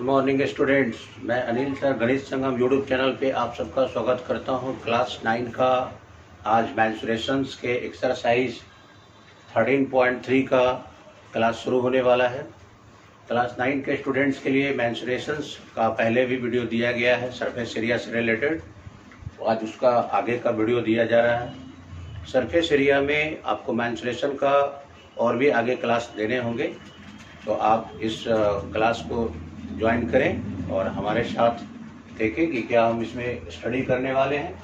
Good morning students, मैं Anil sir गणित संगम YouTube channel पे आप सबका स्वागत करता हूं। क्लास 9 का आज मेंसुरेशंस के एक्सरसाइज 13.3 का क्लास शुरू होने वाला है। क्लास 9 के स्टूडेंट्स के लिए मेंसुरेशंस का पहले भी वीडियो दिया गया है सरफेस एरिया से रिलेटेड, आज उसका आगे का वीडियो दिया जा रहा है। सरफेस एरिया में आपको मेंसुरेशन का और भी आगे क्लास देने होंगे, तो आप इस क्लास को ज्वाइन करें और हमारे साथ देखें कि क्या हम इसमें स्टडी करने वाले हैं।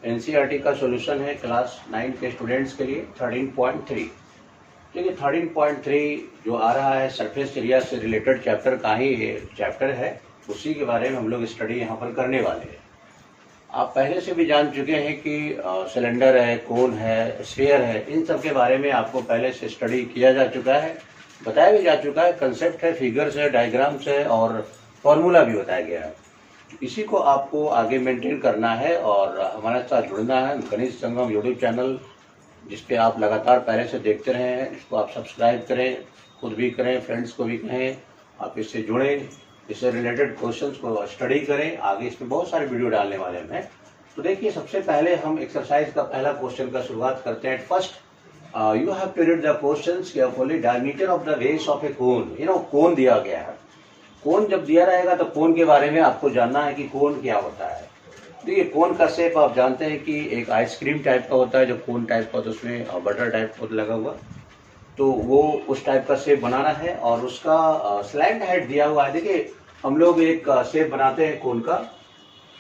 एनसीईआरटी का सॉल्यूशन है क्लास 9 के स्टूडेंट्स के लिए 13.3। देखिए 13.3 जो आ रहा है सरफेस एरिया से रिलेटेड चैप्टर का ही चैप्टर है, उसी के बारे में हम लोग स्टडी यहाँ पर करने वाले हैं। आप पहले से भी जान चुके हैं कि सिलेंडर है, कोन है, स्फीयर है, इन सब के बारे में आपको पहले से स्टडी किया जा चुका है, बताया भी जा चुका है। कंसेप्ट है, फिगर्स है, डायग्राम्स है और फॉर्मूला भी बताया गया है। इसी को आपको आगे मेंटेन करना है और हमारे साथ जुड़ना है। गणित संगम यूट्यूब चैनल जिस पे आप लगातार पहले से देखते रहे हैं, इसको आप सब्सक्राइब करें, खुद भी करें, फ्रेंड्स को भी कहें, आप इससे जुड़ें, इससे रिलेटेड क्वेश्चंस को स्टडी करें। आगे इसमें बहुत सारे वीडियो डालने वाले हैं। तो देखिए, सबसे पहले हम एक्सरसाइज का पहला क्वेश्चन का शुरुआत करते हैं। First you have to read the questions carefully. Diameter of the base of a cone. कोन दिया गया है। कोन जब दिया रहेगा तो कोन के बारे में आपको जानना है कि कोन क्या होता है। देखिए, कोन का शेप आप जानते हैं कि एक आइसक्रीम टाइप का होता है, जो कोन टाइप का, तो उसमें बटर टाइप का लगा हुआ, तो वो उस टाइप का शेप बनाना है और उसका स्लैंट हाइट दिया हुआ है। देखिए, हम लोग एक शेप बनाते हैं कोन का।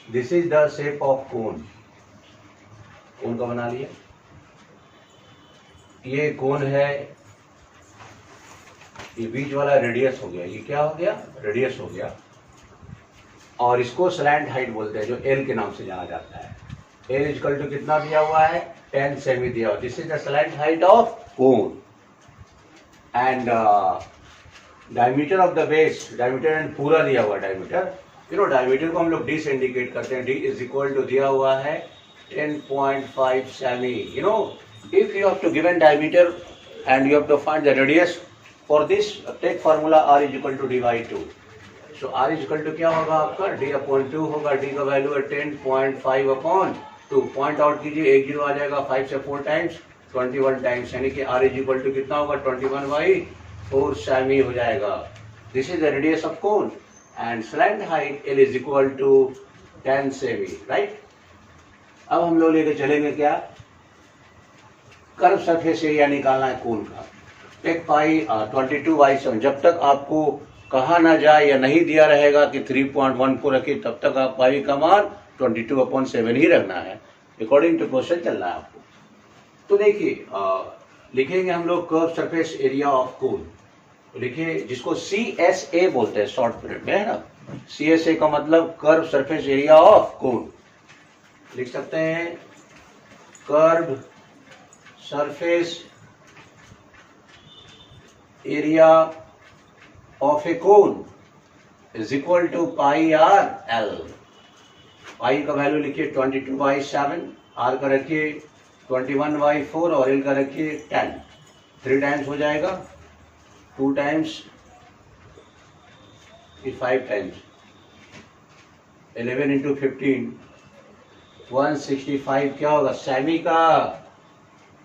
This is the shape of cone. Cone का बना लिया, ये कोन है, ये बीच वाला रेडियस हो गया, ये क्या हो गया, रेडियस हो गया, और इसको स्लैंट हाइट बोलते हैं, जो एल के नाम से जाना जाता है। एल इक्वल टू कितना दिया हुआ है, 10 सेमी दिया हुआ। This is the slant height of cone. And diameter of the base, diameter and पूरा दिया हुआ डायमीटर। डायमीटर को हम लोग डी से इंडिकेट करते हैं। डी इज इक्वल टू दिया हुआ है 10.5 semi. If you have to given diameter and you have to find the radius, for this take formula R is equal to d by 2. So R is equal to क्या होगा आपका, d upon 2 होगा। d का value है 10.5 upon 2। Point out कीजिए, 1 0 आ जाएगा, 5 से 4 times 21 times, यानी कि R is equal to कितना होगा, 21/4 सेमी हो जाएगा। This is the radius of cone and slant height L is equal to 10 semi, right. अब हम लोग लेके चलेंगे क्या, कर्व सरफेस एरिया निकालना है कोन का। Take pi 22/7। जब तक आपको कहा ना जाए या नहीं दिया रहेगा कि 3.14 रखिए, तब तक आप पाई का मान 22/7 ही रखना है। अकॉर्डिंग टू क्वेश्चन चलना है आपको। तो देखिए, लिखेंगे हम लोग कर्व सरफेस एरिया ऑफ कोन। तो लिखिए, जिसको CSA बोलते हैं शॉर्ट पीरियड में, है ना। CSA का मतलब curve surface area of cone. लिख सकते हैं curve surface area of a cone is equal to pi r l. Pi का वैल्यू लिखिए 22/7, आर का रखिए 21/4 और एल का रखिए 10। 3 टाइम्स हो जाएगा, 2 टाइम्स, 5 टाइम्स, 11 × 15 165 क्या होगा, सेमी का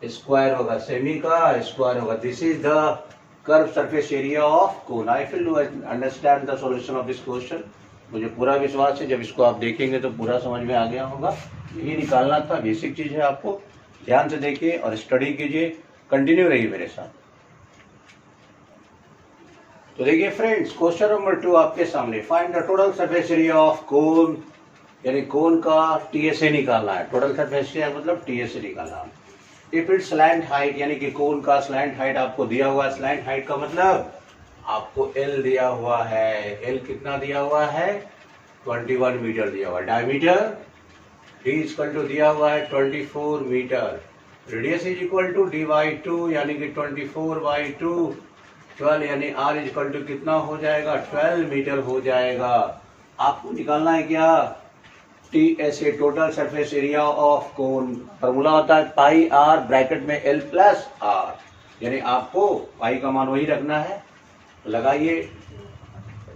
स्क्वायर होगा, सेमी का स्क्वायर होगा। This is the curve surface area of cone. I feel you understand the solution of this question. मुझे पूरा विश्वास है, जब इसको आप देखेंगे तो पूरा समझ में आ गया होगा। यही निकालना था, बेसिक चीज है। आपको ध्यान से देखिए और स्टडी कीजिए, कंटिन्यू रहिए मेरे साथ। तो देखिए फ्रेंड्स, क्वेश्चन नंबर 2 आपके सामने। Find the total surface area of कोन, यानी कोन का TSA निकालना है। टोटल सरफेस एरिया मतलब TSA निकालना है। इफ इट स्लैंट हाइट, यानी कि कोन का स्लैंट हाइट आपको दिया हुआ है। स्लैंट हाइट का मतलब आपको L दिया हुआ है। L कितना दिया हुआ है, 21 मीटर दिया हुआ है। डायमीटर D इक्वल टू दिया हुआ है 24 metre. Radius is equal to d/2, यानी कि 24/2, 12, यानी R इक्वल टू कितना हो जाएगा, 12 मीटर हो जाएगा। आपको निकालना है क्या, TSA, total surface area of cone. Formula होता है पाई आर ब्रैकेट में L प्लस आर, यानी आपको पाई का मान वही रखना है। लगाइए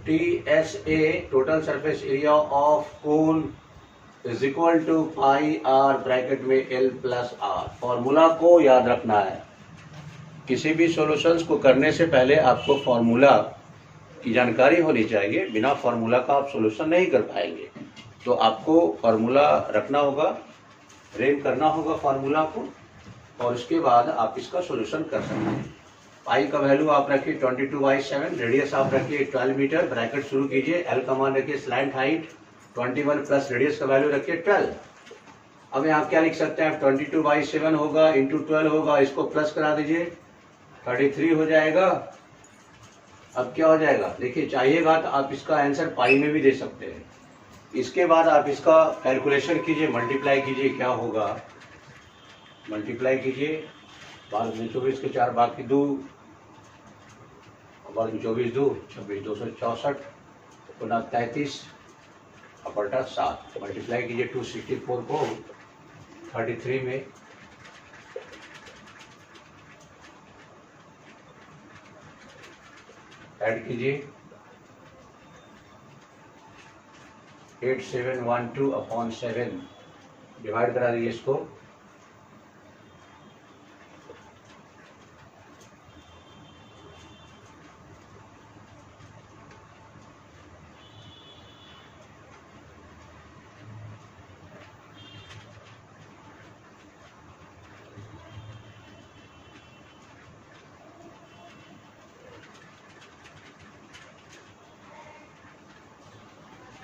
TSA total surface area of cone is equal to pi R bracket में L प्लस आर। फॉर्मूला को याद रखना है। किसी भी सॉल्यूशंस को करने से पहले आपको फॉर्मूला की जानकारी होनी चाहिए। बिना फॉर्मूला का आप सॉल्यूशन नहीं कर पाएंगे। तो आपको फॉर्मूला रखना होगा, रेम करना होगा फॉर्मूला को, और उसके बाद आप इसका सॉल्यूशन कर सकते हैं। पाई का वैल्यू आप रखिए 22/7, रेडियस आप रखिए 12 मीटर, ब्रैकेट शुरू कीजिए, एल का मान रखिए स्लैंट हाइट 21 प्लस रेडियस का वैल्यू रखिए 12। अब यहाँ क्या लिख सकते हैं, 22/7 होगा इंटू 12 होगा, इसको प्लस करा दीजिए 33 हो जाएगा। अब क्या हो जाएगा, देखिए चाहिएगा तो आप इसका आंसर पाई में भी दे सकते हैं। इसके बाद आप इसका कैलकुलेशन कीजिए, मल्टीप्लाई कीजिए, क्या होगा, मल्टीप्लाई कीजिए 12 में 24 के 4 बाकी 2, 12 में 24 2 26 264 गुना 33 अपल्टा 7, मल्टीप्लाई कीजिए 264 को 33 में, ऐड कीजिए 8712/7, डिवाइड करा दीजिए इसको,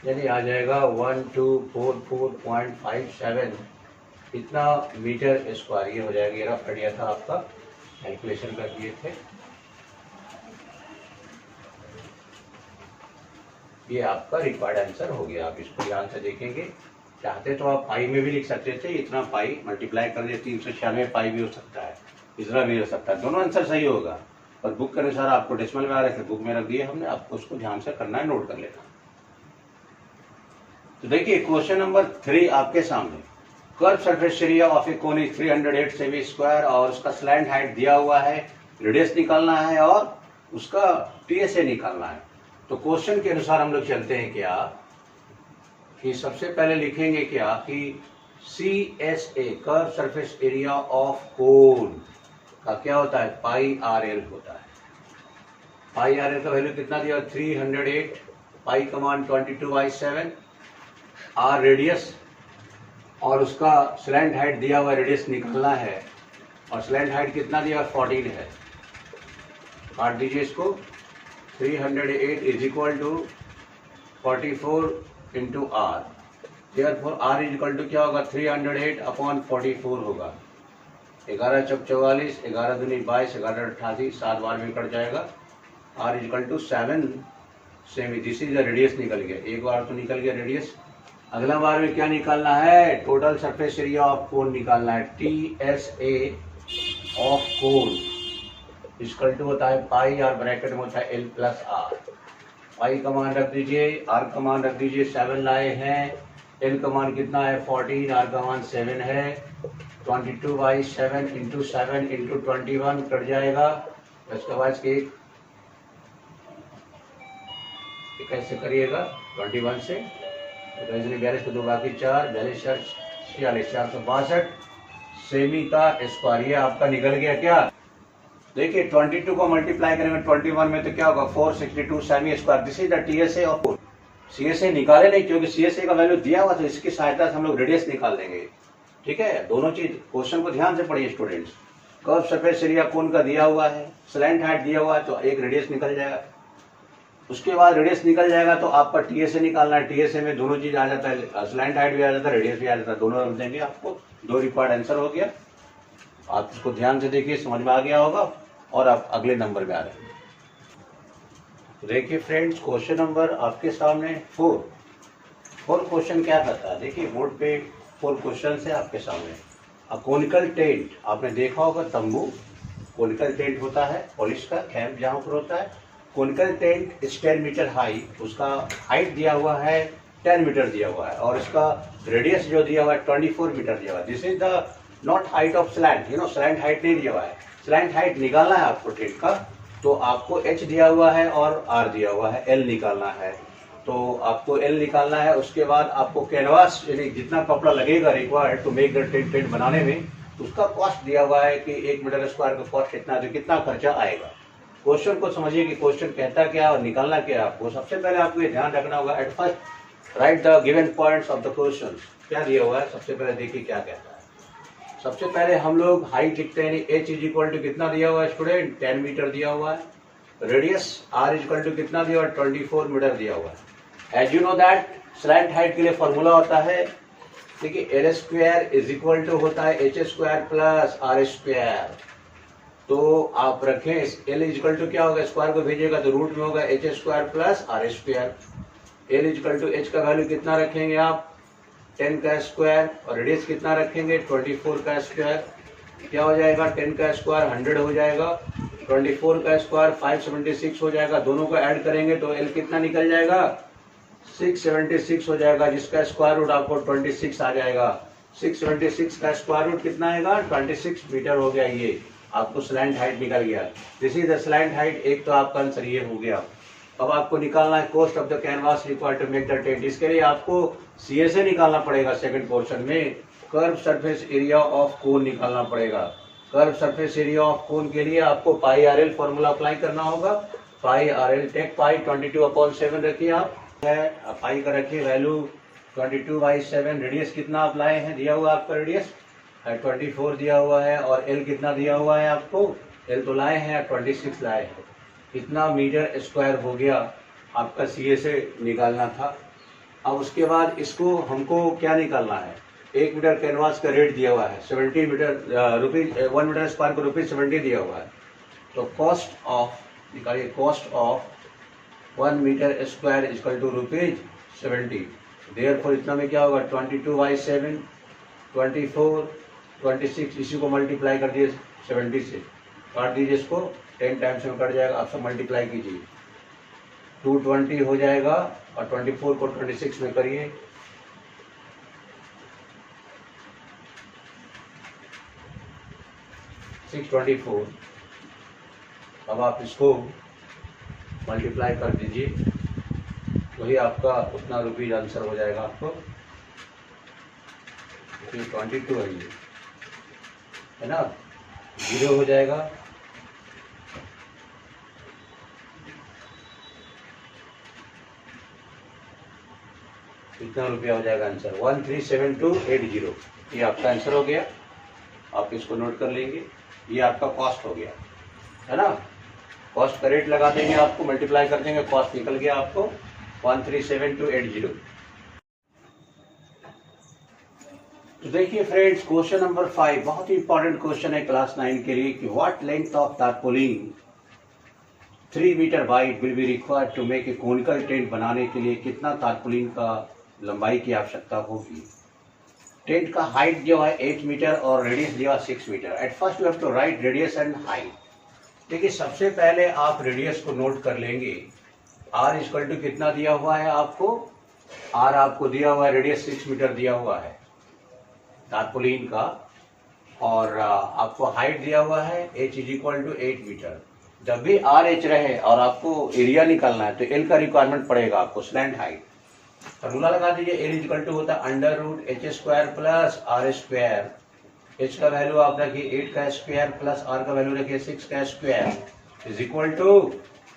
यानी आ जाएगा 1244.57 इतना मीटर स्क्वायर ये हो जाएगा। ये रफ आइडिया था आपका, कैलकुलेशन कर दिए थे। ये आपका रिक्वायर्ड आंसर हो गया। आप इसको ध्यान से देखेंगे, चाहते तो आप पाई में भी लिख सकते थे, इतना पाई मल्टीप्लाई कर दिए 396 पाई भी हो सकता है, इतना भी हो सकता है, दोनों आंसर सही होगा। पर बुक के अनुसार आपको डेसिमल में आ रहे थे, बुक में रख दिए हमने, आपको उसको ध्यान से करना है, नोट कर लेना। तो देखिए क्वेश्चन नंबर 3 आपके सामने, curve surface area of a cone is 308 semi square और उसका स्लैंट हाइट दिया हुआ है, रेडियस निकालना है और उसका टीएसए निकालना है। तो क्वेश्चन के अनुसार हम लोग चलते हैं क्या कि सबसे पहले लिखेंगे क्या कि CSA curve surface area of कोन का क्या होता है, पाई RL होता है। पाई RL का वैल्यू कितना दिया, 308, पाई का मान 22/7, आर रेडियस और उसका स्लैंट हाइट दिया हुआ, रेडियस निकालना है और स्लैंट हाइट कितना दिया, 14 है। काट दीजिए इसको, 308 is equal to 44 into R, therefore R is equal to क्या होगा, 308/44 होगा। 11 चौक 44, 11 दूनी 22, 11 88, 7 बार में कट जाएगा। आर इज इक्वल टू 7 सेमी, दिस इज द रेडियस निकल गया, एक बार तो निकल गया रेडियस। अगला बार में क्या निकालना है, total surface area of cone निकालना है। TSA of cone equal to होता है पाई और ब्रैकेट में होता है L प्लस आर। पाई का मान रख दीजिए, आर का मान रख दीजिए, 7 लाए हैं, L का मान कितना है 14, आर का मान 7 है। 22/7 इंटू 7 इंटू 21 कट जाएगा। उसके बाद कैसे करिएगा, 21 से 42 को 2 बाकी 4, 42 46, 462 सेमी का स्क्वायर, ये आपका निकल गया क्या। देखिए 22 को मल्टीप्लाई करेंगे 21 में तो क्या होगा, 462 semi square. This is the TSA of cone. CSA निकाले नहीं क्योंकि सीएसए का वैल्यू दिया हुआ, तो इसकी सहायता से हम लोग रेडियस निकाल देंगे। ठीक है, दोनों चीज क्वेश्चन को ध्यान से पढ़िए स्टूडेंट्स। कर्व सरफेस एरिया कोन का दिया हुआ है, स्लैंट हाइट दिया हुआ है, तो एक रेडियस निकल जाएगा। उसके बाद रेडियस निकल जाएगा तो आपका टीएसए निकालना है। टीएसए में दोनों चीज आ जाता है, स्लैंट हाइट भी आ जाता है, रेडियस भी आ जाता है, दोनों रख देंगे आपको। 2 रिक्वायर्ड आंसर हो गया। आप इसको ध्यान से देखिए, समझ में आ गया होगा। और आप अगले नंबर में आ रहे हैं। देखिए फ्रेंड्स, क्वेश्चन नंबर आपके सामने 4 क्वेश्चन क्या करता है, देखिए बोर्ड पे 4 क्वेश्चन है आपके सामने। कोनिकल टेंट, आपने देखा होगा तंबू, कोनिकल टेंट होता है पुलिस का कैंप जहाँ पर होता है। Conical tent is 10 metre high, उसका हाइट दिया हुआ है 10 मीटर दिया हुआ है और इसका रेडियस जो दिया हुआ है 24 मीटर दिया हुआ है। This is the not height of slant, slant height नहीं दिया हुआ है। स्लैंट हाइट निकालना है आपको टेंट का, तो आपको h दिया हुआ है और r दिया हुआ है, l निकालना है। तो आपको l निकालना है। उसके बाद आपको कैनवास यानी जितना कपड़ा लगेगा required to make the tent बनाने में, उसका कॉस्ट दिया हुआ है कि 1 मीटर स्क्वायर का कॉस्ट कितना है, तो कितना खर्चा आएगा। क्वेश्चन को समझिए कि क्वेश्चन कहता क्या और निकालना क्या है आपको। सबसे पहले आपको ये ध्यान रखना होगा, at first right the given points of the question. क्या दिया हुआ है सबसे पहले देखिए क्या कहता है। सबसे पहले हम लोग हाइट लिखते हैं, h इज इक्वल टू कितना दिया हुआ है स्टूडेंट, 10 मीटर दिया हुआ है। Radius r is equal to कितना दिया हुआ है, 24 मीटर दिया हुआ है। As you know that slant height के लिए फॉर्मूला होता है, देखिए L square is equal to होता है H square plus R square. तो आप रखें एल इज इक्वल टू क्या होगा, स्क्वायर को भेजिएगा तो रूट में होगा H square plus R square. L is equal to H का वैल्यू कितना रखेंगे आप, 10 का स्क्वायर, और रेडियस कितना रखेंगे 24 का स्क्वायर। क्या हो जाएगा, 10 का स्क्वायर 100 हो जाएगा, 24 का स्क्वायर 576 हो जाएगा। दोनों को ऐड करेंगे तो एल कितना निकल जाएगा, 676 हो जाएगा, जिसका स्क्वायर रूट आपको 26 आ जाएगा। 676 का स्क्वायर रूट कितना आएगा, 26 मीटर हो गया। ये आपको स्लैंट हाइट निकल गया। This is the slant height. एक तो आपका आंसर ये हो गया। अब आपको निकालना है cost of the canvas required to make the tent. इसके लिए आपको CSA निकालना पड़ेगा। सेकंड पोर्शन में curve surface area of cone निकालना पड़ेगा। Curve surface area of cone के लिए आपको पाई RL फॉर्मूला अप्लाई करना होगा। पाई RL टेक पाई 22/7 रखिए आप, पाई का रखिए वैल्यू 22/7। रेडियस कितना आप लाए हैं, दिया हुआ आपका रेडियस 24 दिया हुआ है, और L कितना दिया हुआ है आपको, L तो लाए हैं 26 लाए हैं। कितना मीटर स्क्वायर हो गया आपका CSA निकालना था। अब उसके बाद इसको हमको क्या निकालना है, 1 मीटर कैनवास का रेट दिया हुआ है 70 मीटर रुपीज, 1 मीटर स्क्वायर को ₹70 दिया हुआ है। तो कॉस्ट ऑफ निकालिए, cost of 1 metre square equal to ₹70। Therefore इतना में क्या होगा, 22/7, 24, 26, इसी को मल्टीप्लाई कर दिए 70 से, काट दीजिए इसको, 10 टाइम्स में कट जाएगा। आप सब मल्टीप्लाई कीजिए, 220 हो जाएगा, और 24 को 26 में करिए, $624। अब आप इसको मल्टीप्लाई कर दीजिए, वही आपका उतना रुपीज आंसर हो जाएगा आपको। 22 है ये, है ना, 0 हो जाएगा। कितना रुपया हो जाएगा आंसर, 137280। ये आपका आंसर हो गया। आप इसको नोट कर लेंगे, ये आपका कॉस्ट हो गया, है ना। कॉस्ट का रेट लगा देंगे, आपको मल्टीप्लाई कर देंगे, कॉस्ट निकल गया आपको 137280। तो देखिए फ्रेंड्स, क्वेश्चन नंबर 5 बहुत ही इंपॉर्टेंट क्वेश्चन है क्लास 9 के लिए कि what length of tarpaulin 3 metre wide will be required to make a conical tent. बनाने के लिए कितना टारपोलिन का लंबाई की आवश्यकता होगी। टेंट का हाइट जो है 8 मीटर और रेडियस जो है 6 metre. At first you have to write radius and height. देखिए सबसे पहले आप रेडियस को नोट कर लेंगे। R इक्वल टू कितना दिया हुआ है आपको, R आपको दिया हुआ है, रेडियस 6 मीटर दिया हुआ है टारपोलिन का, और आपको हाइट दिया हुआ है H is equal to 8 metre. जब भी RH रहे और आपको एरिया निकालना है तो L का रिक्वायरमेंट पड़ेगा आपको, स्लैंट हाइट। फॉर्मूला लगा दीजिए, L इक्वल टू होता है √H square plus R square. H का वैल्यू आप रखिए 8 का स्क्वायर प्लस R का वैल्यू रखिए 6 का square is equal to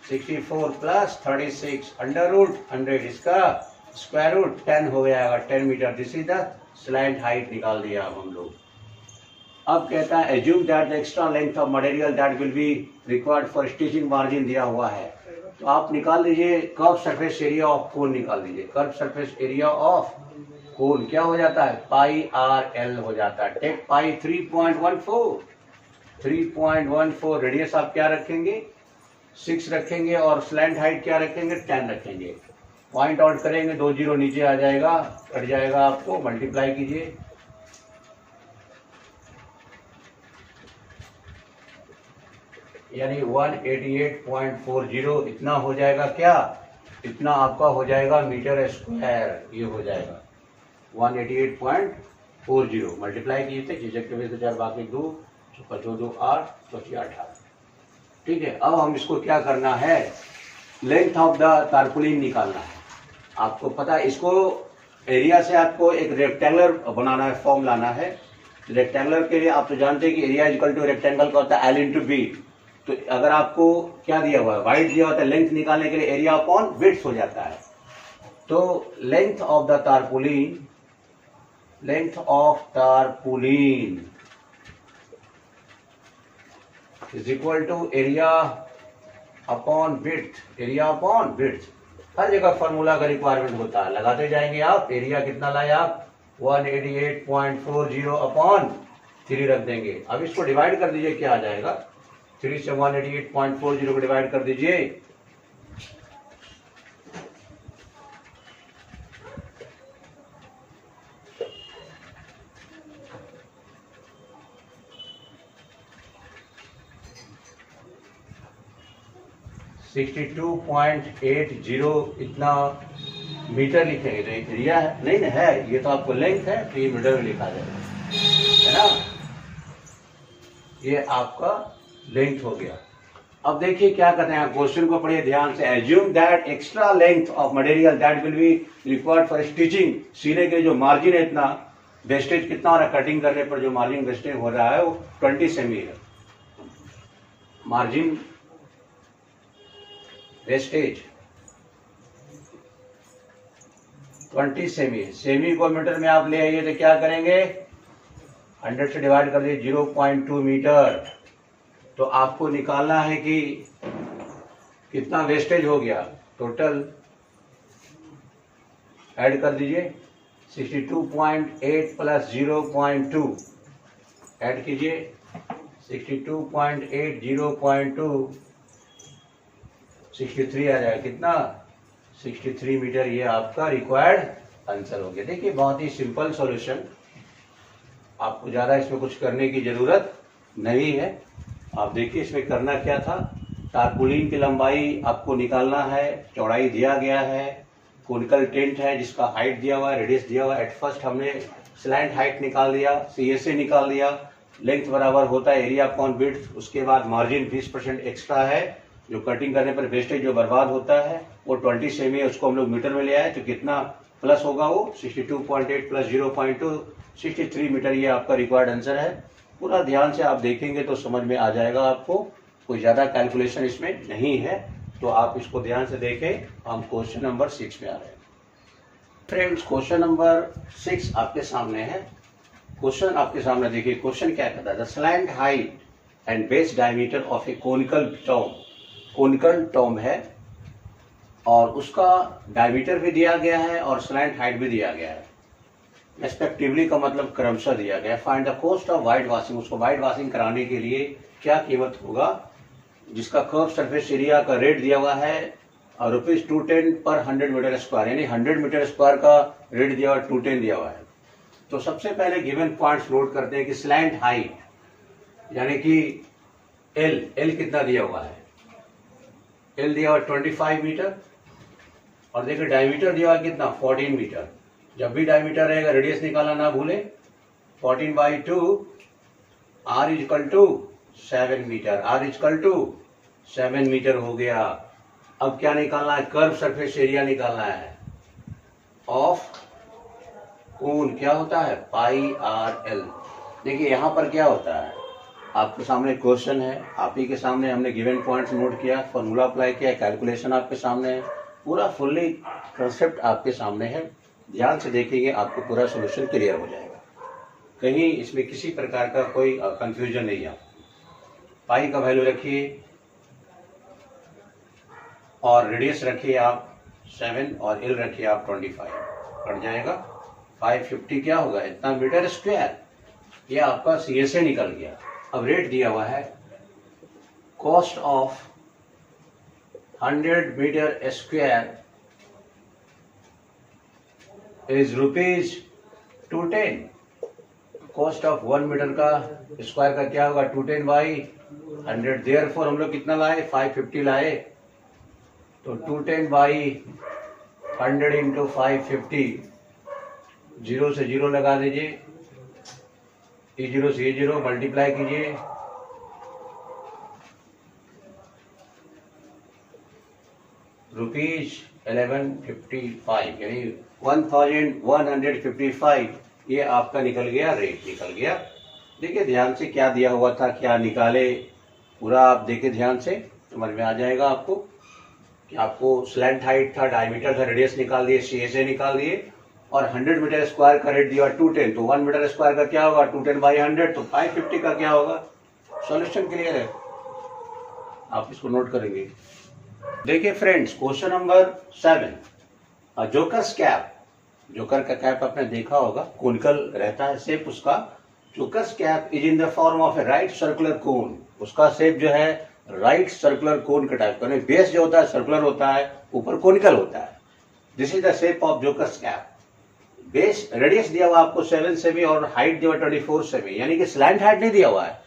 64 plus 36 √100, इसका स्क्वायर रूट 10 हो जाएगा, 10 metre. This is the slant height निकाल दिया अब हम लोग। अब कहता है assume that the extra length of material that will be required for stitching margin दिया हुआ है। तो आप निकाल लीजिए कर्व सरफेस एरिया ऑफ कोन निकाल दीजिए। कर्व सरफेस एरिया ऑफ कोन क्या हो जाता है, पाई RL हो जाता है। टेक पाई 3.14 रेडियस आप क्या रखेंगे 6 रखेंगे, और स्लैंट हाइट क्या रखेंगे 10 रखेंगे। पॉइंट आउट करेंगे, 2 जीरो नीचे आ जाएगा, कट जाएगा, आपको मल्टीप्लाई कीजिए, यानी 188.40 इतना हो जाएगा। क्या इतना आपका हो जाएगा मीटर स्क्वायर, ये हो जाएगा 188.40। मल्टीप्लाई कीजिए, झिझक के वजह से 4 बाकी 2 5 2 8 25 18। ठीक है, अब हम इसको क्या करना है, लेंथ ऑफ द टारपुलिन निकालना है। आपको पता है इसको एरिया से आपको एक रेक्टेंगुलर बनाना है, फॉर्म लाना है। रेक्टेंगुलर के लिए आप तो जानते हैं कि एरिया इक्वल टू रेक्टेंगल का होता है एल इंटू बी। तो अगर आपको क्या दिया हुआ है, वाइड दिया होता है, लेंथ निकालने के लिए एरिया अपॉन विड्थ हो जाता है। तो length of the tarpaulin, length of tarpaulin is equal to area upon width, area upon width. हर जगह फॉर्मूला का रिक्वायरमेंट होता है, लगाते जाएंगे आप। एरिया कितना लाए आप, 188.40 अपॉन 3 रख देंगे। अब इसको डिवाइड कर दीजिए, क्या आ जाएगा, 3 से 188.40 को डिवाइड कर दीजिए, $62.80 इतना मीटर लिखेंगे। तो एक एरिया है, नहीं ना है, ये तो आपको लेंथ है, तो ये मीटर में लिखा जाएगा, है ना। ये आपका लेंथ हो गया। अब देखिए क्या कहते हैं, क्वेश्चन को पढ़िए ध्यान से। Assume that extra length of material that will be required for stitching, सीने के जो मार्जिन है, इतना वेस्टेज कितना हो रहा है, कटिंग करने पर जो मार्जिन वेस्टेज हो रहा है वो 20 सेमी है। मार्जिन वेस्टेज 20 सेमी, सेमी को मीटर में आप ले आइए तो क्या करेंगे, 100 से डिवाइड कर दीजिए, 0.2 मीटर। तो आपको निकालना है कि कितना वेस्टेज हो गया, टोटल ऐड कर दीजिए, 62.8 प्लस 0.2 ऐड कीजिए, 62.8 0.2 63 आ जाएगा, कितना 63 मीटर। ये आपका रिक्वायर्ड आंसर हो गया। देखिए बहुत ही सिंपल सॉल्यूशन, आपको ज़्यादा इसमें कुछ करने की ज़रूरत नहीं है। आप देखिए इसमें करना क्या था, टारपुलिन की लंबाई आपको निकालना है, चौड़ाई दिया गया है, कोनिकल टेंट है जिसका हाइट दिया हुआ है, रेडियस दिया हुआ है। एट फर्स्ट हमने स्लैंट हाइट निकाल दिया, CSA निकाल दिया, लेंथ बराबर होता है एरिया अपॉन विड्थ। उसके बाद मार्जिन 20% एक्स्ट्रा है, जो कटिंग करने पर वेस्टेज जो बर्बाद होता है वो 20 सेमी है, उसको हम लोग मीटर में ले आए। तो कितना प्लस होगा वो 62.8 प्लस 0.2 63 मीटर। ये आपका रिक्वायर्ड आंसर है। पूरा ध्यान से आप देखेंगे तो समझ में आ जाएगा आपको, कोई ज़्यादा कैलकुलेशन इसमें नहीं है। तो आप इसको ध्यान से देखें। हम क्वेश्चन नंबर 6 में आ रहे हैं। फ्रेंड्स क्वेश्चन नंबर 6 आपके सामने है। क्वेश्चन आपके सामने देखिए, क्वेश्चन क्या कहता है, the slant height and base diameter of A conical Tom, conical Tom है और उसका डायमीटर भी दिया गया है और स्लैंट हाइट भी दिया गया है, रेस्पेक्टिवली का मतलब क्रमशः दिया गया है। Find the cost of white washing, उसको वाइट वॉशिंग कराने के लिए क्या कीमत होगा, जिसका कर्व सरफेस एरिया का रेट दिया हुआ है ₹210 पर 100 मीटर स्क्वायर, यानी 100 मीटर स्क्वायर का रेट दिया हुआ है, 210 दिया हुआ है। तो सबसे पहले गिवन पॉइंट्स नोट करते हैं कि स्लैंट हाइट यानी कि एल कितना दिया हुआ है, एल दिया हुआ 25 मीटर और देखिए डायमीटर दिया हुआ कितना 14 मीटर। जब भी डायमीटर रहेगा रेडियस निकालना ना भूले, 14/2 r equal to 7 metre, r equal to 7 metre हो गया। अब क्या निकालना है, कर्व सरफेस एरिया निकालना है ऑफ कोन, क्या होता है πRL। देखिए यहाँ पर क्या होता है, आपके सामने क्वेश्चन है, आप ही के सामने हमने गिवन पॉइंट्स नोट किया, फॉर्मूला अप्लाई किया, कैलकुलेशन आपके सामने है, पूरा फुल्ली कंसेप्ट आपके सामने है। ध्यान से देखेंगे आपको पूरा सोल्यूशन क्लियर हो जाएगा, कहीं इसमें किसी प्रकार का कोई कंफ्यूजन नहीं है। पाई का वैल्यू रखिए और रेडियस रखिए आप 7 और एल रखिए आप 25, कट जाएगा 550 क्या होगा, इतना मीटर स्क्वायर। ये आपका CSA निकल गया। अब रेट दिया हुआ है, cost of 100 metre square is ₹210। Cost of 1 metre का स्क्वायर का क्या होगा, 210/100। देयरफॉर हम लोग कितना लाए, 550 लाए, तो 210/100 इंटू 550, 0 से 0 लगा दीजिए, E0 से E0 मल्टीप्लाई कीजिए, 1155 यानी 1155 ये आपका निकल गया, रेट निकल गया। देखिए ध्यान से क्या दिया हुआ था, क्या निकाले, पूरा आप देखिए ध्यान से, समझ में आ जाएगा आपको कि आपको स्लैंट हाइट था, डायमीटर था, रेडियस निकाल दिए, CSA निकाल दिए और 100 मीटर स्क्वायर का रेट दिया 210, तो 1 मीटर स्क्वायर का क्या होगा 210/100, तो 550 का क्या होगा। सॉल्यूशन क्लियर है, आप इसको नोट करेंगे। देखिए friends, question number 7, jokers cap. Joker का कैप आपने देखा होगा, कोनिकल रहता है शेप उसका। Jokers cap is in the form of A right circular cone. उसका शेप जो है राइट सर्कुलर कोन का टाइप का, बेस जो होता है सर्कुलर होता है, ऊपर कोनिकल होता है। This is the shape of jokers cap. Base radius दिया हुआ आपको 7 सेमी और हाइट दिया हुआ 24 सेमी, यानी कि स्लैंट हाइट नहीं दिया हुआ है,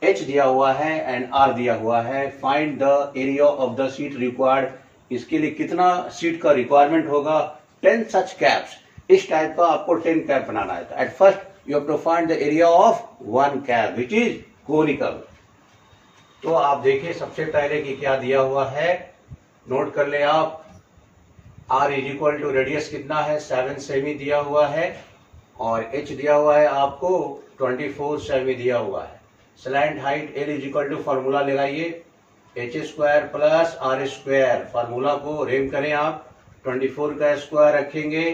H दिया हुआ है एंड R दिया हुआ है। Find the area of the seat required. इसके लिए कितना सीट का रिक्वायरमेंट होगा, 10 सच कैप्स। इस टाइप का आपको 10 कैप बनाना है। At first you have to find the area of 1 cap which is conical. तो आप देखिए सबसे पहले कि क्या दिया हुआ है, नोट कर ले आप। R is equal to radius कितना है 7 सेमी दिया हुआ है और H दिया हुआ है आपको 24 सेमी दिया हुआ है। Slant height L is equal to formula लगाइए, h² प्लस R²। फार्मूला को रेम करें आप, 24 का स्क्वायर रखेंगे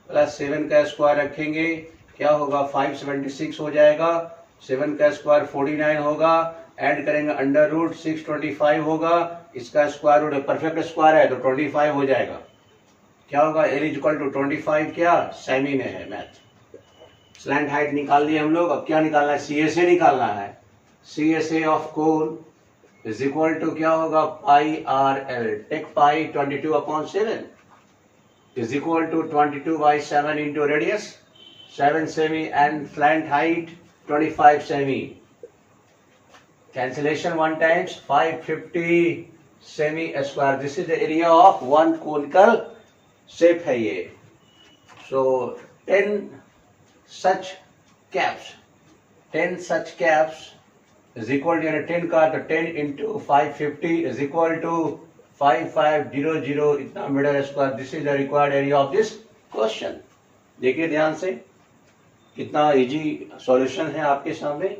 प्लस 7 का स्क्वायर रखेंगे, क्या होगा 576 हो जाएगा। 7 का स्क्वायर 49 होगा, ऐड करेंगे अंडर रूट 625 होगा, इसका स्क्वायर रूट परफेक्ट स्क्वायर है तो 25 हो जाएगा। क्या होगा L इज इक्वल टू 25, क्या सेमी में है मैथ। स्लैंट हाइट निकाल ली हम लोग, अब क्या निकालना है, CSA निकालना है। CSA of cone is equal to क्या होगा πRL। Take pi 22/7 is equal to 22/7 into radius 7 सेमी एंड स्लैंट हाइट 25 सेमी। कैंसिलेशन 1 टाइम्स 550 सेमी square. This is the area of 1 conical shape है ये। सो 10 such caps is equal to 10 का तो 10 into 550 is equal to 5500 इतना metre square. This is the required area of this question. देखिए ध्यान से कितना इजी सॉल्यूशन है आपके सामने,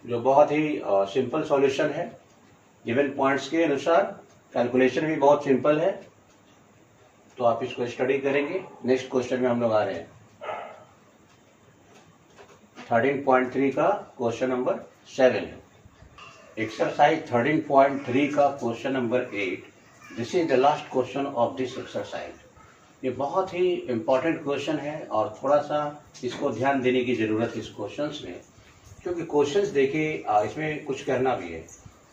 जो बहुत ही सिंपल सॉल्यूशन है। गिवन पॉइंट्स के अनुसार कैलकुलेशन भी बहुत सिंपल है, तो आप इसको स्टडी करेंगे। नेक्स्ट क्वेश्चन में हम लोग आ रहे हैं 13.3 का क्वेश्चन नंबर 7 है। एक्सरसाइज 13.3 का question number 8। This is the last question of this exercise. ये बहुत ही इंपॉर्टेंट क्वेश्चन है और थोड़ा सा इसको ध्यान देने की जरूरत है इस क्वेश्चंस में, क्योंकि क्वेश्चंस देखिए इसमें कुछ करना भी है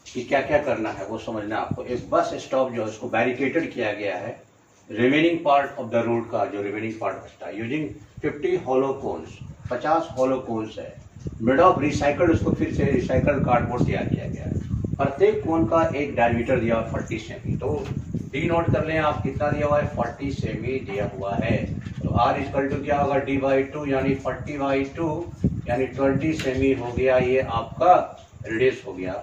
कि क्या क्या करना है वो समझना आपको। एक बस स्टॉप जो है उसको बैरिकेटेड किया गया है, remaining part of the road का जो रिमेनिंग पार्ट बचता है, using 50 hollow cones. 50 hollow cones है, मेड ऑफ रिसाइकल्ड, उसको फिर से रिसाइकल्ड कार्डबोर्ड तैयार किया गया है। प्रत्येक कोन का एक डायमीटर दिया हुआ 40 सेमी। तो डी नोट कर लें आप, कितना दिया हुआ है 40 सेमी दिया हुआ है। तो R इक्वल टू क्या होगा D/2 यानी 40/2 यानी 20 सेमी हो गया, ये आपका रेडियस हो गया।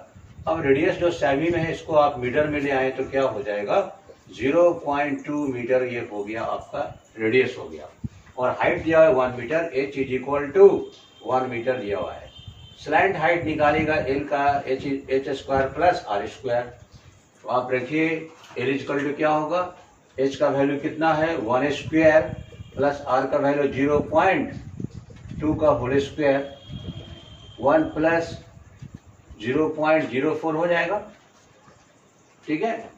अब रेडियस जो सेमी में है इसको आप मीटर में ले आए तो क्या हो जाएगा 0.2 मीटर, ये हो गया आपका रेडियस हो गया। और हाइट दिया हुआ है 1 metre, H is equal to 1 metre दिया हुआ है। स्लैंट हाइट निकालेगा L का h² प्लस R²। तो आप रखिए L इक्वल टू क्या होगा, H का वैल्यू कितना है 1² प्लस R का वैल्यू 0.2 का होल स्क्वायर, 1 प्लस 0.04 हो जाएगा। ठीक है,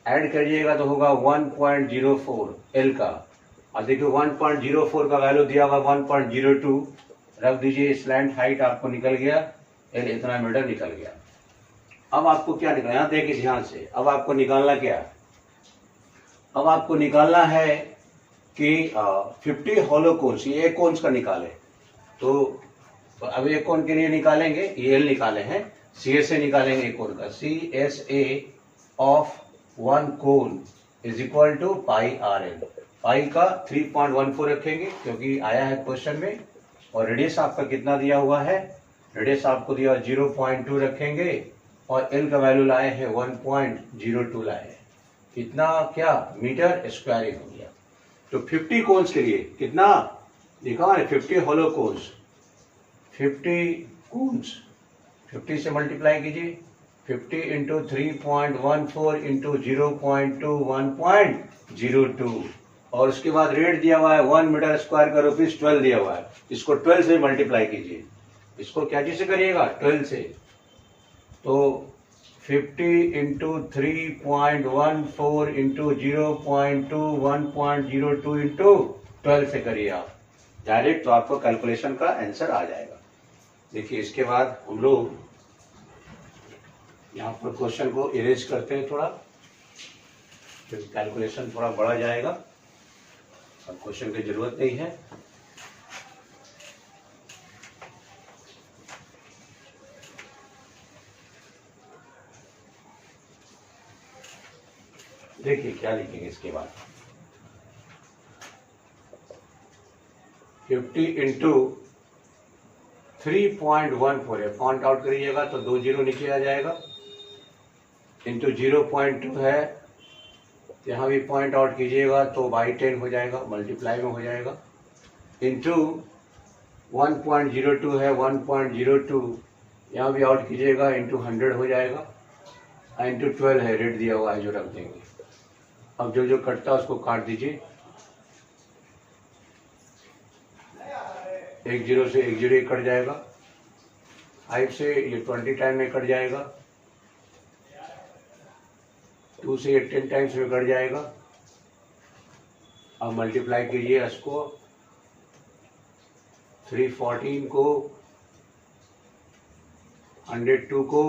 ऐड करिएगा तो होगा 1.04 L का। और देखिए 1.04 का वैल्यू दिया हुआ 1.02 रख दीजिए। स्लैंट हाइट आपको निकल गया, L इतना मीटर निकल गया। अब आपको क्या निकलना, यहाँ देखिए ध्यान से, अब आपको निकालना क्या, अब आपको निकालना है कि 50 हॉलो कोन्स, ये एक कोन्स का निकाले। तो अब एक कोन के लिए निकालेंगे, ये L निकाले हैं, CSA निकालेंगे एक कोन का। CSA of 1 cone is equal to πRL। Pi का 3.14 रखेंगे क्योंकि आया है क्वेश्चन में। और रेडियस आपका कितना दिया हुआ है, रेडियस आपको दिया 0.2 रखेंगे और L का वैल्यू लाए हैं 1.02 लाए हैं। कितना क्या मीटर स्क्वायर हो गया। तो 50 कोन्स के लिए कितना लिखा है 50 होलो कोन्स, 50 कोन्स 50 से मल्टीप्लाई कीजिए, 50 इंटू 3.14 इंटू 0.2 1.02 और उसके बाद रेट दिया हुआ है 1 मीटर स्क्वायर का ₹12 दिया हुआ है। इसको 12 से मल्टीप्लाई कीजिए, इसको क्या चीज से करिएगा 12 से। तो 50 इंटू 3.14 इंटू 0.2 1.02 इंटू 12 से करिए आप डायरेक्ट, तो आपको कैलकुलेशन का आंसर आ जाएगा। देखिए इसके बाद हम लोग यहाँ पर क्वेश्चन को इरेज करते हैं थोड़ा, क्योंकि कैलकुलेशन थोड़ा बढ़ा जाएगा और क्वेश्चन की जरूरत नहीं है। देखिए क्या लिखेंगे इसके बाद 50 इंटू 3.14 है, पॉइंट आउट करिएगा तो 2 जीरो नीचे आ जाएगा, इंटू 0.2 है, यहाँ भी पॉइंट आउट कीजिएगा तो बाई 10 हो जाएगा, मल्टीप्लाई में हो जाएगा, इंटू 1.02 है 1.02, यहाँ भी आउट कीजिएगा इंटू 100 हो जाएगा, इंटू 12 है रेट दिया हुआ है जो रख देंगे। अब जो जो कटता है उसको काट दीजिए, 1 जीरो से 1 जीरो कट जाएगा, 5 से ये 20 टाइम में कट जाएगा, 2 से ये 10 टाइम्स में कट जाएगा। अब मल्टीप्लाई कीजिए इसको 314 को, 102 को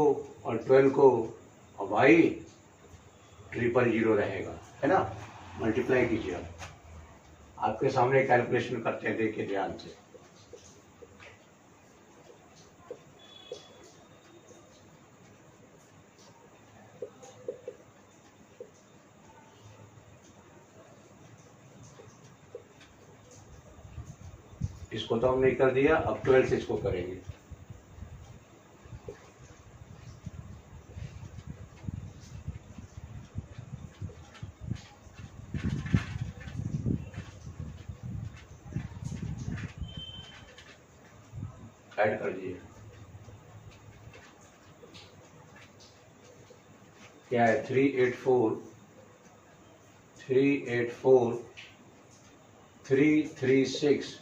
और 12 को, और भाई 000 रहेगा, है ना। मल्टीप्लाई कीजिए, अब आपके सामने कैलकुलेशन करते हैं, देखिए ध्यान से। इसको तो हमने कर दिया, अब 12 से इसको करेंगे। ऐड कर दीजिए, क्या है 336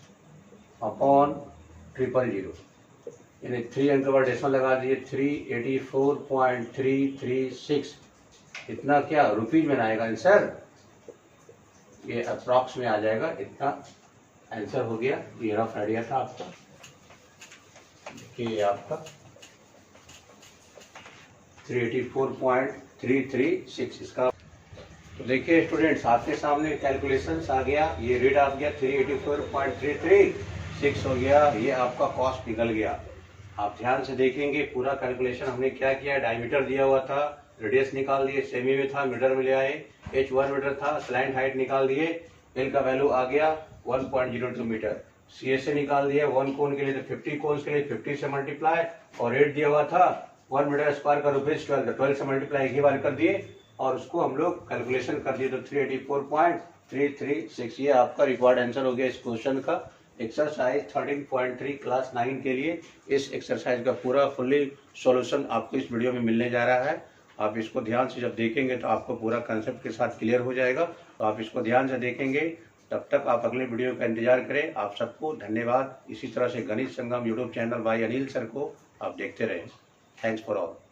अपॉन 000, यानी 3 अंक का डेसिमल लगा दीजिए, 384.336, इतना क्या रुपीज में आएगा आंसर, ये अप्रॉक्स में आ जाएगा, इतना आंसर हो गया। ये रफ आइडिया था आपका, देखिए आपका 384.336 इसका। तो देखिए स्टूडेंट्स, आपके सामने कैलकुलेशंस आ गया, ये रेट आ गया 384.336 हो गया, ये आपका कॉस्ट निकल गया। आप ध्यान से देखेंगे पूरा कैलकुलेशन हमने क्या किया, डायमीटर दिया हुआ था, रेडियस निकाल दिए, सेमी में था मीटर में ले आए, h 1 मीटर था, स्लैंट हाइट निकाल दिए, एल का वैल्यू आ गया 1.02 मीटर, CSA निकाल दिया 1 कोन के लिए, तो 50 कोन्स के लिए 50 से मल्टीप्लाई, और रेट दिया हुआ था 1 मीटर स्क्वायर का ₹12, 12 से मल्टीप्लाई एक ही बार कर दिए और उसको हम लोग कैलकुलेशन कर दिए, तो 384.336 ये आपका रिक्वायर्ड आंसर हो गया इस क्वेश्चन का। एक्सरसाइज 13.3 क्लास 9 के लिए इस एक्सरसाइज का पूरा फुल्ली सॉल्यूशन आपको इस वीडियो में मिलने जा रहा है। आप इसको ध्यान से जब देखेंगे तो आपको पूरा कंसेप्ट के साथ क्लियर हो जाएगा, तो आप इसको ध्यान से देखेंगे। तब तक आप अगले वीडियो का इंतजार करें। आप सबको धन्यवाद। इसी तरह से गणित संगम यूट्यूब चैनल भाई अनिल सर को आप देखते रहें। Thanks for all.